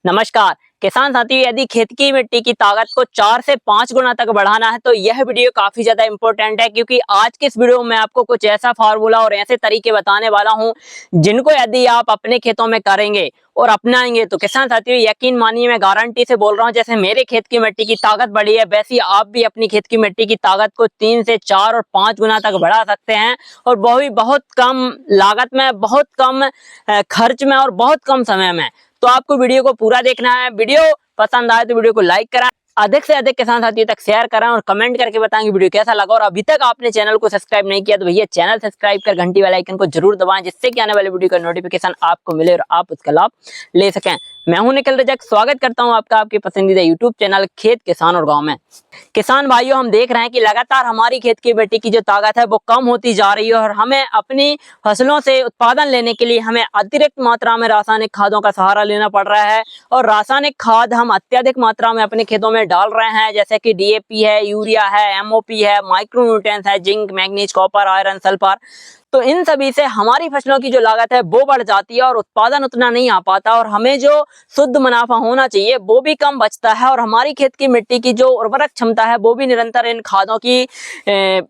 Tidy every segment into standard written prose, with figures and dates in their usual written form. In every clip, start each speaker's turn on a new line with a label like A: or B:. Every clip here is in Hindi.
A: नमस्कार किसान साथियों, यदि खेत की मिट्टी की ताकत को 4 से 5 गुना तक बढ़ाना है तो यह वीडियो काफी ज्यादा इंपॉर्टेंट है, क्योंकि आज के इस वीडियो में आपको कुछ ऐसा फार्मूला और ऐसे तरीके बताने वाला हूं जिनको यदि आप अपने खेतों में करेंगे और अपनाएंगे तो किसान साथियों यकीन मानिए, मैं गारंटी से बोल रहा हूं, जैसे मेरे खेत की मिट्टी की ताकत बढ़ी है वैसी आप भी अपनी खेत की मिट्टी की ताकत को 3 से 4 और 5 गुना तक बढ़ा सकते हैं, और वो भी बहुत कम लागत में, बहुत कम खर्च में और बहुत कम समय में। तो आपको वीडियो को पूरा देखना है। वीडियो पसंद आए तो वीडियो को लाइक करें, अधिक से अधिक किसान साथियों तक शेयर करें और कमेंट करके बताएं कि वीडियो कैसा लगा। और अभी तक आपने चैनल को सब्सक्राइब नहीं किया तो भैया चैनल सब्सक्राइब कर घंटी वाले आइकन को जरूर दबाएं, जिससे कि आने वाली वीडियो का नोटिफिकेशन आपको मिले और आप उसका लाभ ले सकें। मैं हूं निखिल रजक, स्वागत करता हूं आपका आपके पसंदीदा यूट्यूब चैनल खेत किसान और गाँव में। किसान भाइयों, हम देख रहे हैं कि लगातार हमारी खेत की मिट्टी की जो ताकत है वो कम होती जा रही है, और हमें अपनी फसलों से उत्पादन लेने के लिए हमें अतिरिक्त मात्रा में रासायनिक खादों का सहारा लेना पड़ रहा है। और रासायनिक खाद हम अत्यधिक मात्रा में अपने खेतों में डाल रहे हैं, जैसे कि डीएपी है, यूरिया है, एमओपी है, माइक्रो न्यूट्रिएंट्स है, zinc, manganese, copper, iron, sulphur. तो इन सभी से हमारी फसलों की जो लागत है वो बढ़ जाती है और उत्पादन उतना नहीं आ पाता, और हमें जो शुद्ध मुनाफा होना चाहिए वो भी कम बचता है, और हमारी खेत की मिट्टी की जो उर्वरक क्षमता है वो भी निरंतर इन खादों की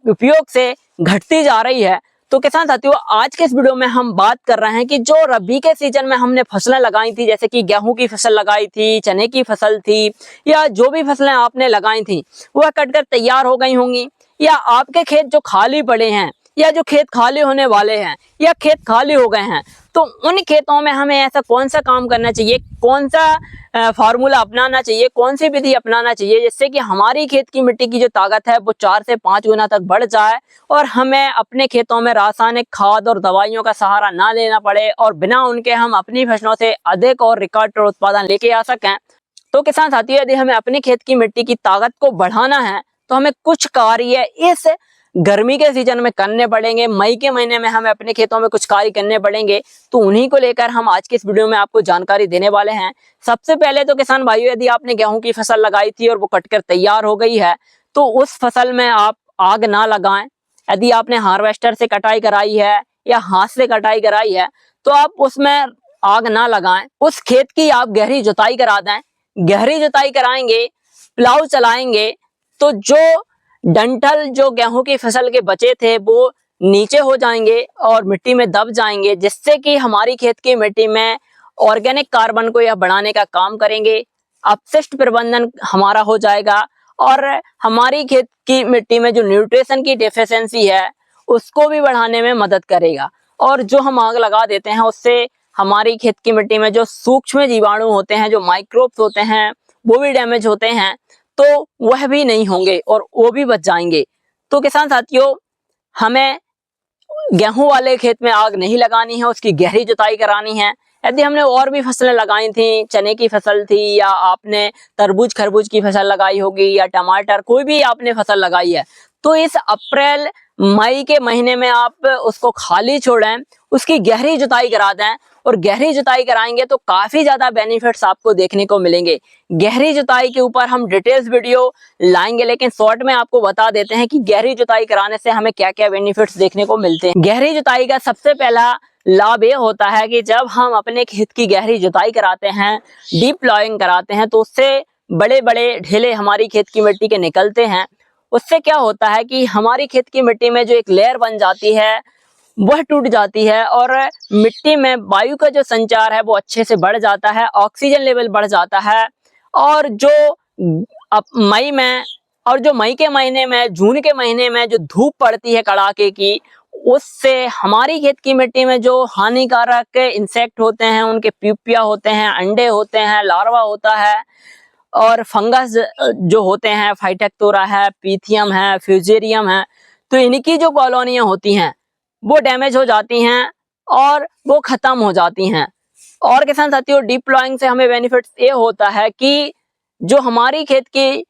A: उपयोग से घटती जा रही है। तो किसान साथियों, आज के इस वीडियो में हम बात कर रहे हैं कि जो रबी के सीजन में हमने फसलें लगाई थी, जैसे कि गेहूं की फसल लगाई थी, चने की फसल थी, या जो भी फसलें आपने लगाई थी वह कटकर तैयार हो गई होंगी, या आपके खेत जो खाली पड़े हैं, या जो खेत खाली होने वाले हैं, या खेत खाली हो गए हैं, तो उन खेतों में हमें ऐसा कौन सा काम करना चाहिए, कौन सा फार्मूला अपनाना चाहिए, कौन सी विधि अपनाना चाहिए जिससे कि हमारी खेत की मिट्टी की जो ताकत है वो 4 से 5 गुना तक बढ़ जाए, और हमें अपने खेतों में रासायनिक खाद और दवाइयों का सहारा ना लेना पड़े, और बिना उनके हम अपनी फसलों से अधिक और रिकॉर्ड उत्पादन लेके आ सकें। तो किसान साथियों, यदि हमें अपनी खेत की मिट्टी की ताकत को बढ़ाना है तो हमें कुछ कार्य इस गर्मी के सीजन में करने पड़ेंगे। मई के महीने में हमें अपने खेतों में कुछ कार्य करने पड़ेंगे, तो उन्हीं को लेकर हम आज के इस वीडियो में आपको जानकारी देने वाले हैं। सबसे पहले तो किसान भाइयों, यदि आपने गेहूं की फसल लगाई थी और वो कटकर तैयार हो गई है तो उस फसल में आप आग ना लगाएं। यदि आपने हार्वेस्टर से कटाई कराई है या हाथ से कटाई कराई है तो आप उसमें आग ना लगाएं। उस खेत की आप गहरी जुताई करा दें। गहरी जुताई कराएंगे, प्लाऊ चलाएंगे, तो जो डंठल जो गेहूं की फसल के बचे थे वो नीचे हो जाएंगे और मिट्टी में दब जाएंगे, जिससे कि हमारी खेत की मिट्टी में ऑर्गेनिक कार्बन को यह बढ़ाने का काम करेंगे। अपशिष्ट प्रबंधन हमारा हो जाएगा, और हमारी खेत की मिट्टी में जो न्यूट्रिशन की डेफिशिएंसी है उसको भी बढ़ाने में मदद करेगा। और जो हम आग लगा देते हैं उससे हमारी खेत की मिट्टी में जो सूक्ष्म जीवाणु होते हैं, जो माइक्रोब्स होते हैं, वो भी डैमेज होते हैं, तो वह भी नहीं होंगे और वो भी बच जाएंगे। तो किसान साथियों, हमें गेहूं वाले खेत में आग नहीं लगानी है, उसकी गहरी जुताई करानी है। यदि हमने और भी फसलें लगाई थी, चने की फसल थी, या आपने तरबूज खरबूज की फसल लगाई होगी, या टमाटर, कोई भी आपने फसल लगाई है, तो इस अप्रैल मई के महीने में आप उसको खाली छोड़ें, उसकी गहरी जुताई करा दें। और गहरी जुताई कराएंगे तो काफी ज्यादा बेनिफिट्स आपको देखने को मिलेंगे। गहरी जुताई के ऊपर हम डिटेल्स वीडियो लाएंगे, लेकिन शॉर्ट में आपको बता देते हैं कि गहरी जुताई कराने से हमें क्या क्या बेनिफिट्स देखने को मिलते हैं। गहरी जुताई का सबसे पहला लाभ ये होता है कि जब हम अपने खेत की गहरी जुताई कराते हैं, डीप प्लॉइंग कराते हैं, तो उससे बड़े बड़े ढेले हमारी खेत की मिट्टी के निकलते हैं। उससे क्या होता है कि हमारी खेत की मिट्टी में जो एक लेयर बन जाती है वह टूट जाती है, और मिट्टी में वायु का जो संचार है वो अच्छे से बढ़ जाता है, ऑक्सीजन लेवल बढ़ जाता है। और जो मई में, और जो मई के महीने में, जून के महीने में जो धूप पड़ती है कड़ाके की, उससे हमारी खेत की मिट्टी में जो हानिकारक इंसेक्ट होते हैं, उनके प्यूपिया होते हैं, अंडे होते हैं, लार्वा होता है, और फंगस जो होते हैं, फाइटोप्थोरा है, पीथियम है, फ्यूजेरियम है, तो इनकी जो कॉलोनियां होती हैं वो डैमेज हो जाती हैं और वो खत्म हो जाती हैं। और किसान साथियों, डीप प्लॉइंग से हमें बेनिफिट्स ये होता है कि जो हमारी खेत की,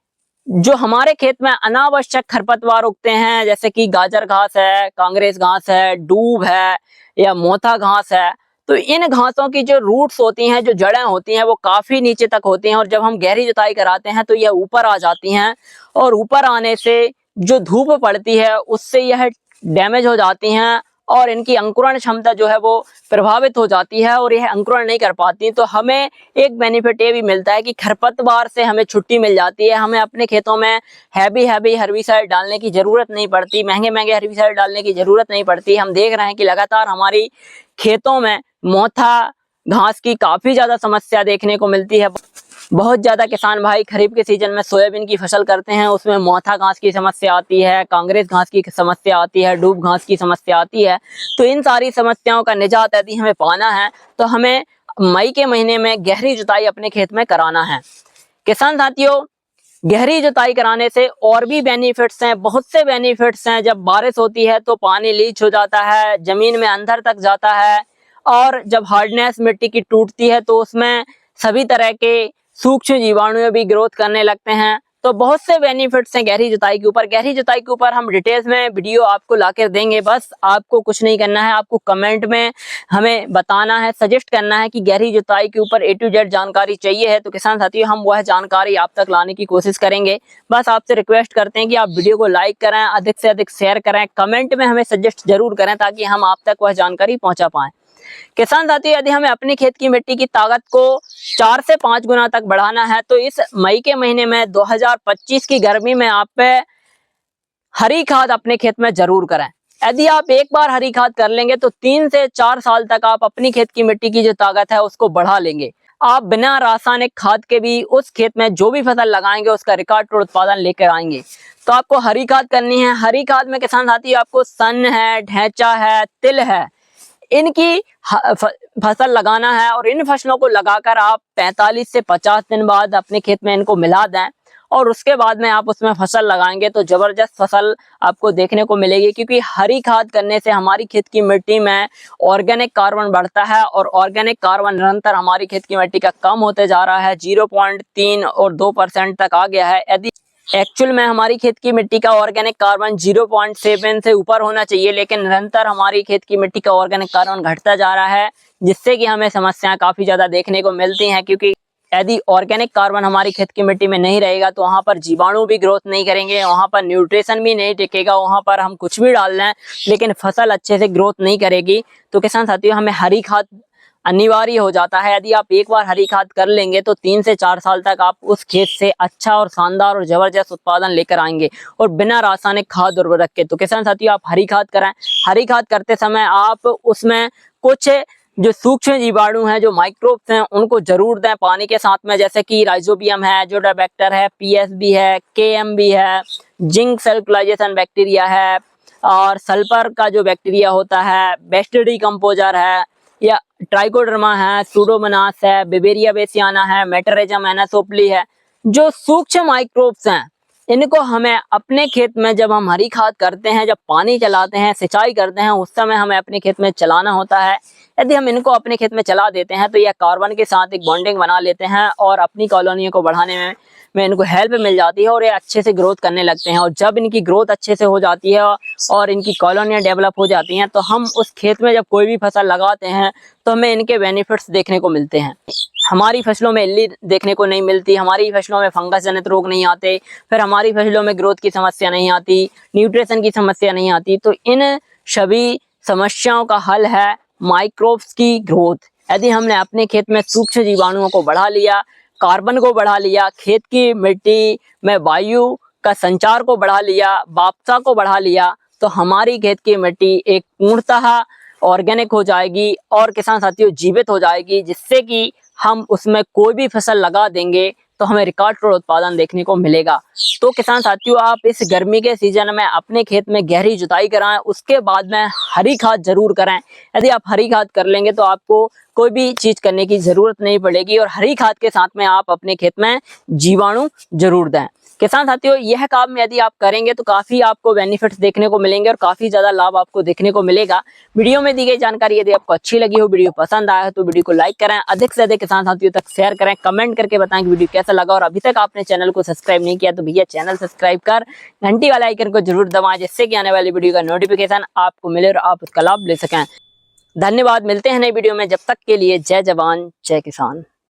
A: जो हमारे खेत में अनावश्यक खरपतवार उगते हैं, जैसे कि गाजर घास है, कांग्रेस घास है, डूब है, या मोथा घास है, तो इन घासों की जो रूट्स होती हैं, जो जड़ें होती हैं, वो काफी नीचे तक होती हैं, और जब हम गहरी जुताई कराते हैं तो यह ऊपर आ जाती हैं, और ऊपर आने से जो धूप पड़ती है उससे यह डैमेज हो जाती हैं और इनकी अंकुरण क्षमता जो है वो प्रभावित हो जाती है और यह अंकुरण नहीं कर पाती। तो हमें एक बेनिफिट ये भी मिलता है कि खरपतवार से हमें छुट्टी मिल जाती है। हमें अपने खेतों में हैवी हर्बिसाइड डालने की जरूरत नहीं पड़ती, महंगे हर्बिसाइड डालने की जरूरत नहीं पड़ती। हम देख रहे हैं कि लगातार हमारी खेतों में मोथा घास की काफी ज्यादा समस्या देखने को मिलती है। बहुत ज्यादा किसान भाई खरीफ के सीजन में सोयाबीन की फसल करते हैं, उसमें मोथा घास की समस्या आती है, कांग्रेस घास की समस्या आती है, डूब घास की समस्या आती है। तो इन सारी समस्याओं का निजात यदि हमें पाना है तो हमें मई के महीने में गहरी जुताई अपने खेत में कराना है। किसान साथियों, गहरी जुताई कराने से और भी बेनिफिट्स हैं, बहुत से बेनिफिट्स हैं। जब बारिश होती है तो पानी लीच हो जाता है, जमीन में अंदर तक जाता है, और जब हार्डनेस मिट्टी की टूटती है तो उसमें सभी तरह के सूक्ष्म जीवाणु भी ग्रोथ करने लगते हैं। तो बहुत से बेनिफिट्स हैं गहरी जुताई के ऊपर। गहरी जुताई के ऊपर हम डिटेल्स में वीडियो आपको लाकर देंगे। बस आपको कुछ नहीं करना है, आपको कमेंट में हमें बताना है, सजेस्ट करना है कि गहरी जुताई के ऊपर A to Z जानकारी चाहिए है। तो किसान साथियों, हम वह जानकारी आप तक लाने की कोशिश करेंगे। बस आपसे रिक्वेस्ट करते हैं कि आप वीडियो को लाइक करें, अधिक से अधिक शेयर करें, कमेंट में हमें सजेस्ट जरूर करें ताकि हम आप तक वह जानकारी पहुंचा पाएं। किसान साथियों, यदि हमें अपने खेत की मिट्टी की ताकत को 4 से 5 गुना तक बढ़ाना है तो इस मई के महीने में 2025 की गर्मी में आप पे हरी खाद अपने खेत में जरूर करें। यदि आप एक बार हरी खाद कर लेंगे तो 3 से 4 साल तक आप अपनी खेत की मिट्टी की जो ताकत है उसको बढ़ा लेंगे। आप बिना रासायनिक खाद के भी उस खेत में जो भी फसल लगाएंगे उसका रिकॉर्ड तोड़ उत्पादन लेकर आएंगे। तो आपको हरी खाद करनी है। हरी खाद में किसान साथी आपको सन है, ढैंचा है, तिल है, इनकी फसल लगाना है और इन फसलों को लगाकर आप 45 से 50 दिन बाद अपने खेत में इनको मिला दें और उसके बाद में आप उसमें फसल लगाएंगे तो जबरदस्त फसल आपको देखने को मिलेगी। क्योंकि हरी खाद करने से हमारी खेत की मिट्टी में ऑर्गेनिक कार्बन बढ़ता है और ऑर्गेनिक कार्बन निरंतर हमारी खेत की मिट्टी का कम होते जा रहा है, 0.3 और 2% तक आ गया है। यदि एक्चुअल में हमारी खेत की मिट्टी का ऑर्गेनिक कार्बन 0.7 से ऊपर होना चाहिए, लेकिन निरंतर हमारी खेत की मिट्टी का ऑर्गेनिक कार्बन घटता जा रहा है, जिससे कि हमें समस्याएं काफी ज्यादा देखने को मिलती हैं। क्योंकि यदि ऑर्गेनिक कार्बन हमारी खेत की मिट्टी में नहीं रहेगा तो वहां पर जीवाणु भी ग्रोथ नहीं करेंगे, वहां पर न्यूट्रिशन भी नहीं टिकेगा, वहां पर हम कुछ भी डाल लें लेकिन फसल अच्छे से ग्रोथ नहीं करेगी। तो किसान साथियों, हमें हरी खाद अनिवार्य हो जाता है। यदि आप एक बार हरी खाद कर लेंगे तो 3 से 4 साल तक आप उस खेत से अच्छा और शानदार और जबरदस्त उत्पादन लेकर आएंगे और बिना रासायनिक खाद उर्वरक के। तो किसान साथियों, आप हरी खाद कराएं। हरी खाद करते समय आप उसमें कुछ जो सूक्ष्म जीवाणु हैं, जो माइक्रोब्स हैं, उनको जरूर दें पानी के साथ में, जैसे कि राइजोबियम है, जोडाबैक्टर है, PSB है, KMB है, जिंक सर्कुलाइजेशन बैक्टीरिया है, और सल्फर का जो बैक्टीरिया होता है, बेस्ट डिकम्पोजर है, या ट्राइकोडर्मा है, सूडोमोनास है, बिबेरिया बेसियाना है, मेटरिज्म एनासोप्ली है। जो सूक्ष्म माइक्रोब्स हैं इनको हमें अपने खेत में जब हम हरी खाद करते हैं, जब पानी चलाते हैं, सिंचाई करते हैं, उस समय हमें अपने खेत में चलाना होता है। यदि हम इनको अपने खेत में चला देते हैं तो यह कार्बन के साथ एक बॉन्डिंग बना लेते हैं और अपनी कॉलोनियों को बढ़ाने में इनको हेल्प मिल जाती है और ये अच्छे से ग्रोथ करने लगते हैं। और जब इनकी ग्रोथ अच्छे से हो जाती है और इनकी कॉलोनियां डेवलप हो जाती हैं तो हम उस खेत में जब कोई भी फसल लगाते हैं तो हमें इनके बेनिफिट्स देखने को मिलते हैं। हमारी फसलों में इल्ली देखने को नहीं मिलती, हमारी फसलों में फंगस जनित रोग नहीं आते, फिर हमारी फसलों में ग्रोथ की समस्या नहीं आती, न्यूट्रिशन की समस्या नहीं आती। तो इन सभी समस्याओं का हल है माइक्रोब्स की ग्रोथ। यदि हमने अपने खेत में सूक्ष्म जीवाणुओं को बढ़ा लिया, कार्बन को बढ़ा लिया, खेत की मिट्टी में वायु का संचार को बढ़ा लिया, वापसा को बढ़ा लिया, तो हमारी खेत की मिट्टी एक पूर्णतः ऑर्गेनिक हो जाएगी और किसान साथियों जीवित हो जाएगी, जिससे कि हम उसमें कोई भी फसल लगा देंगे तो हमें रिकॉर्ड तोड़ उत्पादन देखने को मिलेगा। तो किसान साथियों, आप इस गर्मी के सीजन में अपने खेत में गहरी जुताई कराएं, उसके बाद में हरी खाद जरूर कराएं। यदि आप हरी खाद कर लेंगे तो आपको कोई भी चीज करने की जरूरत नहीं पड़ेगी और हरी खाद के साथ में आप अपने खेत में जीवाणु जरूर दें। किसान साथियों, यह काम यदि आप करेंगे तो काफी आपको बेनिफिट्स देखने को मिलेंगे और काफी ज्यादा लाभ आपको देखने को मिलेगा। वीडियो में दी गई जानकारी यदि आपको अच्छी लगी हो, वीडियो पसंद आया हो तो वीडियो को लाइक करें, अधिक से अधिक किसान साथियों तक शेयर करें, कमेंट करके बताएं कि वीडियो कैसा लगा। और अभी तक आपने चैनल को सब्सक्राइब नहीं किया तो भैया चैनल सब्सक्राइब कर घंटी वाले आइकन को जरूर दबाएं, जिससे कि आने वाली वीडियो का नोटिफिकेशन आपको मिले और आप उसका लाभ ले सकें। धन्यवाद, मिलते हैं नई वीडियो में। जब तक के लिए जय जवान जय किसान।